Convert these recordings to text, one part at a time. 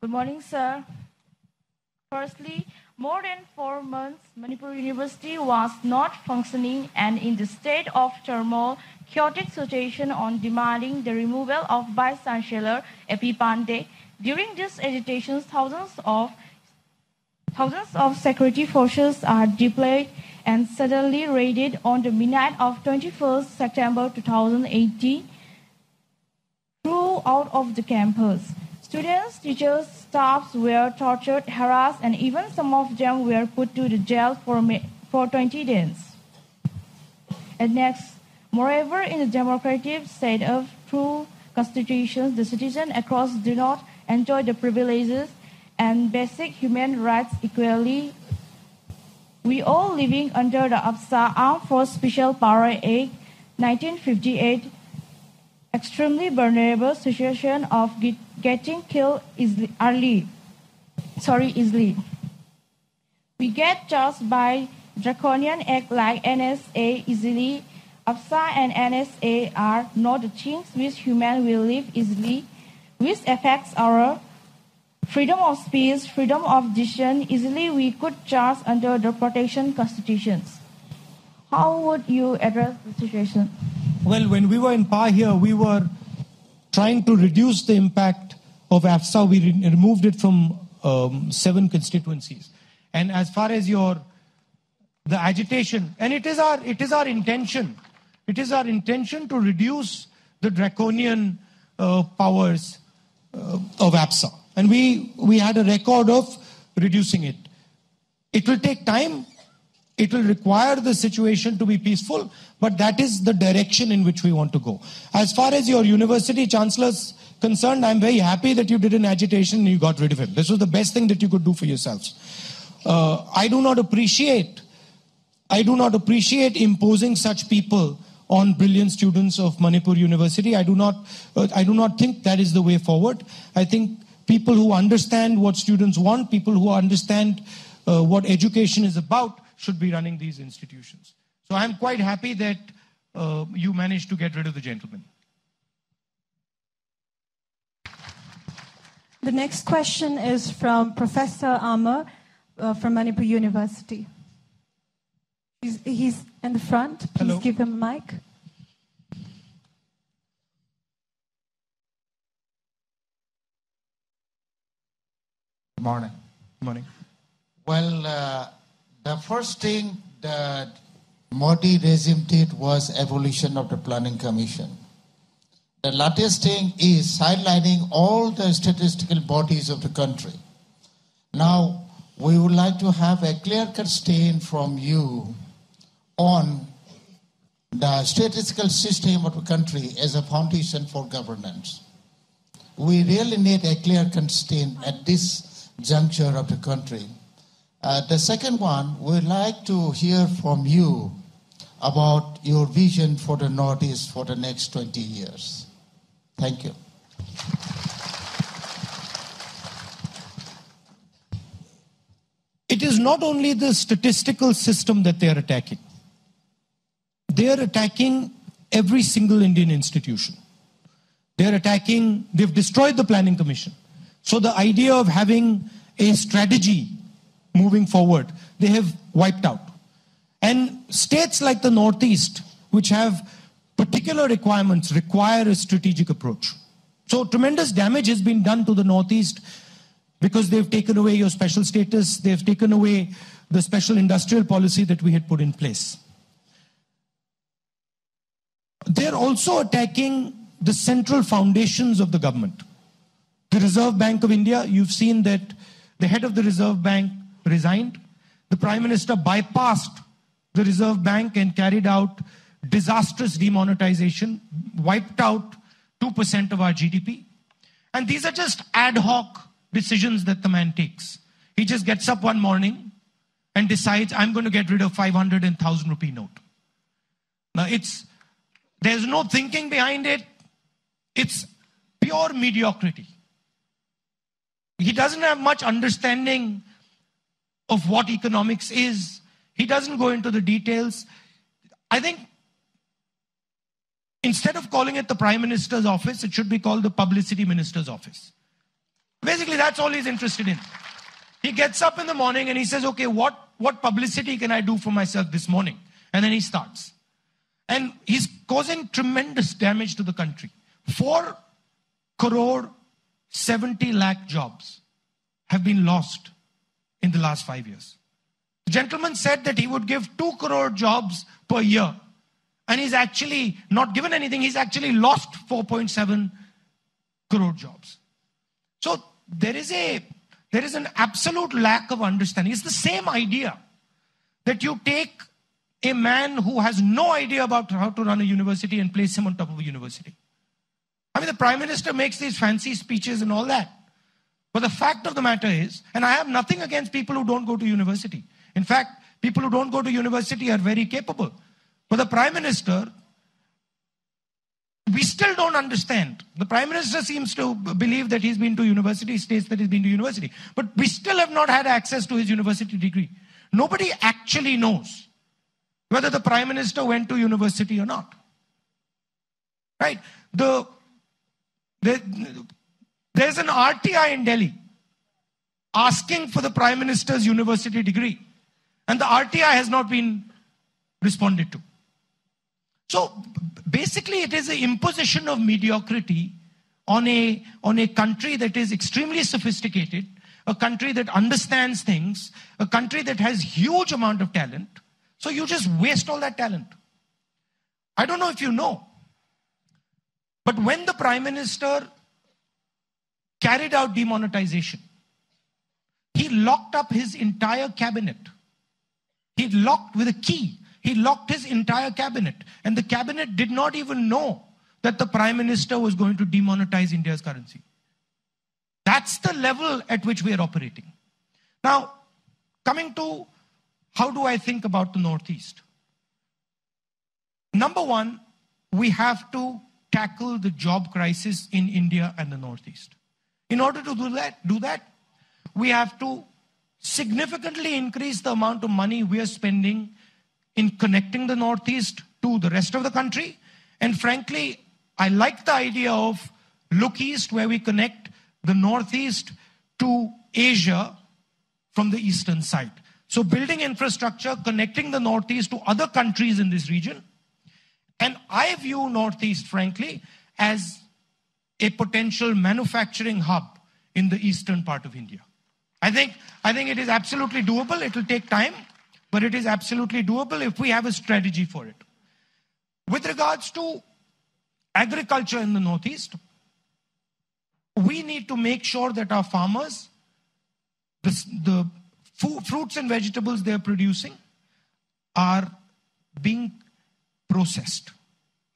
Good morning, sir. Firstly, more than 4 months, Manipur University was not functioning and in the state of turmoil, chaotic situation on demanding the removal of Vice-Chancellor A.P. Pandey. During these agitations, thousands of security forces are deployed and suddenly raided on the midnight of 21st September 2018 throughout of the campus. Students, teachers, staffs were tortured, harassed, and even some of them were put to the jail for 20 days. And next, moreover, in the democratic state of true constitutions, the citizens across do not enjoy the privileges and basic human rights equally. We all living under the AFSA Armed Forces Special Power Act 1958 extremely vulnerable situation of getting killed easily. We get charged by draconian act like NSA easily. AFSA and NSA are not the things which humans will live easily, which affects our freedom of speech, freedom of decision. Easily we could charge under the protection constitutions. How would you address the situation? Well, when we were in PA here, we were trying to reduce the impact of AFSA. We removed it from 7 constituencies. And as far as the agitation, and it is our intention to reduce the draconian powers of AFSA. And we had a record of reducing it. It will take time. It will require the situation to be peaceful, but that is the direction in which we want to go. As far as your university chancellor's concerned, I'm very happy that you did an agitation and you got rid of him. This was the best thing that you could do for yourselves. I do not appreciate imposing such people on brilliant students of Manipur University. I do not think that is the way forward. I think people who understand what students want, people who understand what education is about, should be running these institutions. So I'm quite happy that you managed to get rid of the gentleman. The next question is from Professor Amar from Manipur University. He's in the front. Please Hello. Give him a mic. Good morning. Good morning. Well, the first thing that Modi regime did was abolition of the Planning Commission. The latest thing is sidelining all the statistical bodies of the country. Now, we would like to have a clear-cut stand from you on the statistical system of the country as a foundation for governance. We really need a clear-cut stand at this juncture of the country. The second one, we'd like to hear from you about your vision for the Northeast for the next 20 years. Thank you. It is not only the statistical system that they are attacking. They are attacking every single Indian institution. They've destroyed the Planning Commission. So the idea of having a strategy moving forward, they have wiped out. And states like the Northeast, which have particular requirements, require a strategic approach. So tremendous damage has been done to the Northeast because they've taken away your special status, they've taken away the special industrial policy that we had put in place. They're also attacking the central foundations of the government. The Reserve Bank of India, you've seen that the head of the Reserve Bank resigned. The Prime Minister bypassed the Reserve Bank and carried out disastrous demonetization, wiped out 2% of our GDP. And these are just ad hoc decisions that the man takes. He just gets up one morning and decides, I'm going to get rid of 500 and 1,000 rupee note. Now there's no thinking behind it. It's pure mediocrity. He doesn't have much understanding of what economics is. He doesn't go into the details. I think instead of calling it the Prime Minister's office, it should be called the Publicity Minister's office. Basically, that's all he's interested in. He gets up in the morning and he says, okay, what publicity can I do for myself this morning? And then he starts. And he's causing tremendous damage to the country. 4 crore 70 lakh jobs have been lost in the last 5 years. The gentleman said that he would give 2 crore jobs per year. And he's actually not given anything. He's actually lost 4.7 crore jobs. So there is an absolute lack of understanding. It's the same idea that you take a man who has no idea about how to run a university and place him on top of a university. I mean, the Prime Minister makes these fancy speeches and all that. But the fact of the matter is, and I have nothing against people who don't go to university. In fact, people who don't go to university are very capable. But the Prime Minister, we still don't understand. The Prime Minister seems to believe that he's been to university, states that he's been to university. But we still have not had access to his university degree. Nobody actually knows whether the Prime Minister went to university or not. Right? There's an RTI in Delhi asking for the Prime Minister's university degree. And the RTI has not been responded to. So basically it is an imposition of mediocrity on a country that is extremely sophisticated, a country that understands things, a country that has huge amount of talent. So you just waste all that talent. I don't know if you know, but when the Prime Minister carried out demonetization, he locked up his entire cabinet. He locked with a key. He locked his entire cabinet. And the cabinet did not even know that the Prime Minister was going to demonetize India's currency. That's the level at which we are operating. Now, coming to how do I think about the Northeast? Number one, we have to tackle the job crisis in India and the Northeast. In order to do that, we have to significantly increase the amount of money we are spending in connecting the Northeast to the rest of the country. And frankly, I like the idea of Look East, where we connect the Northeast to Asia from the eastern side. So building infrastructure, connecting the Northeast to other countries in this region. And I view Northeast, frankly, as a potential manufacturing hub in the eastern part of India. I think it is absolutely doable. It will take time, but it is absolutely doable if we have a strategy for it. With regards to agriculture in the Northeast, we need to make sure that our farmers, the fruits and vegetables they're producing, are being processed.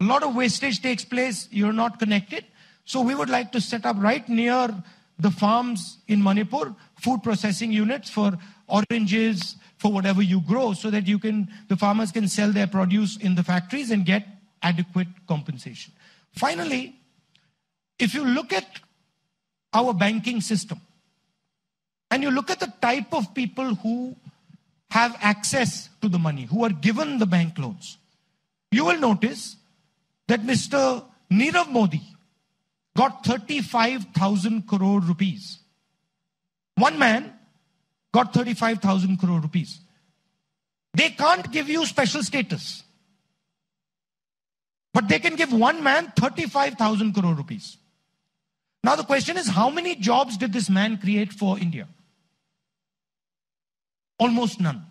A lot of wastage takes place. You're not connected. So we would like to set up right near the farms in Manipur, food processing units for oranges, for whatever you grow, so that the farmers can sell their produce in the factories and get adequate compensation. Finally, if you look at our banking system, and you look at the type of people who have access to the money, who are given the bank loans, you will notice that Mr. Nirav Modi got 35,000 crore rupees. One man got 35,000 crore rupees. They can't give you special status, but they can give one man 35,000 crore rupees. Now the question is, how many jobs did this man create for India? Almost none.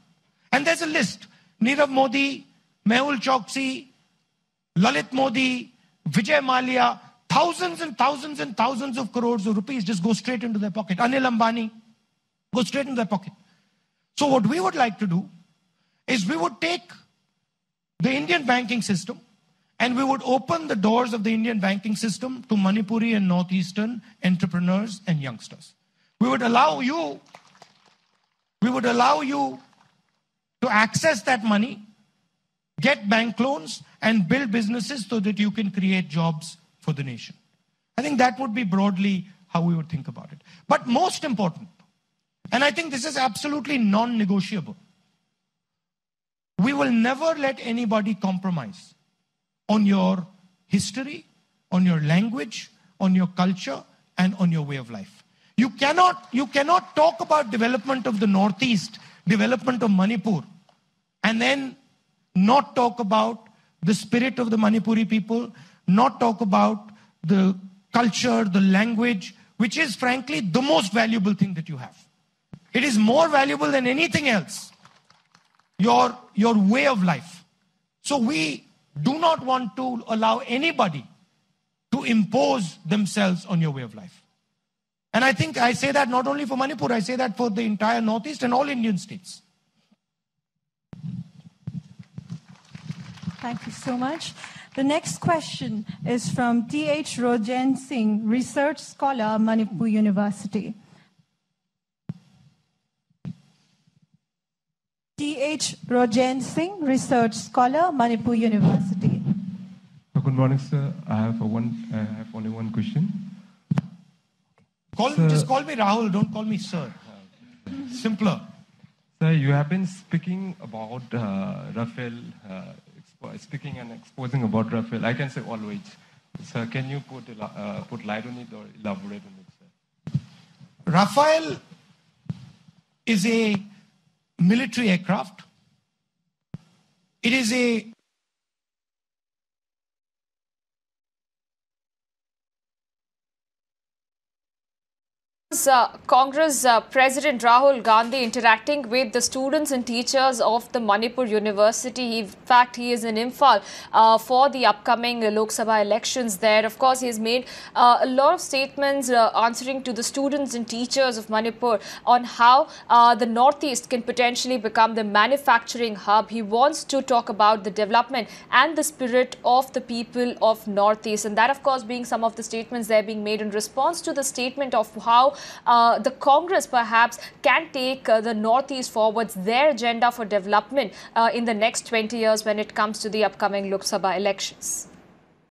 And there's a list. Nirav Modi, Mehul Choksi, Lalit Modi, Vijay Mallya, thousands and thousands and thousands of crores of rupees just go straight into their pocket. Anil Ambani, go straight into their pocket. So what we would like to do is we would take the Indian banking system and we would open the doors of the Indian banking system to Manipuri and Northeastern entrepreneurs and youngsters. We would allow you to access that money, get bank loans, and build businesses so that you can create jobs for the nation. I think that would be broadly how we would think about it. But most important, and I think this is absolutely non-negotiable, we will never let anybody compromise on your history, on your language, on your culture, and on your way of life. You cannot talk about development of the Northeast, development of Manipur, and then not talk about the spirit of the Manipuri people, not talk about the culture, the language, which is frankly the most valuable thing that you have. It is more valuable than anything else. Your way of life. So we do not want to allow anybody to impose themselves on your way of life. And I think I say that not only for Manipur, I say that for the entire Northeast and all Indian states. Thank you so much. The next question is from T.H. Rojan Singh, Research Scholar, Manipur University. T.H. Rojan Singh, Research Scholar, Manipur University. Good morning, sir. I have only one question. Just call me Rahul, don't call me sir. Simpler. Sir, you have been speaking about Rafael, speaking and exposing about Rafael. I can say always. Sir, can you put light on it or elaborate on it, sir? Rafael is a military aircraft. It is a Congress President Rahul Gandhi interacting with the students and teachers of the Manipur University. In fact, he is in Imphal for the upcoming Lok Sabha elections there. Of course, he has made a lot of statements answering to the students and teachers of Manipur on how the Northeast can potentially become the manufacturing hub. He wants to talk about the development and the spirit of the people of Northeast. And that, of course, being some of the statements there being made in response to the statement of how the Congress perhaps can take the Northeast forwards their agenda for development in the next 20 years when it comes to the upcoming Lok Sabha elections.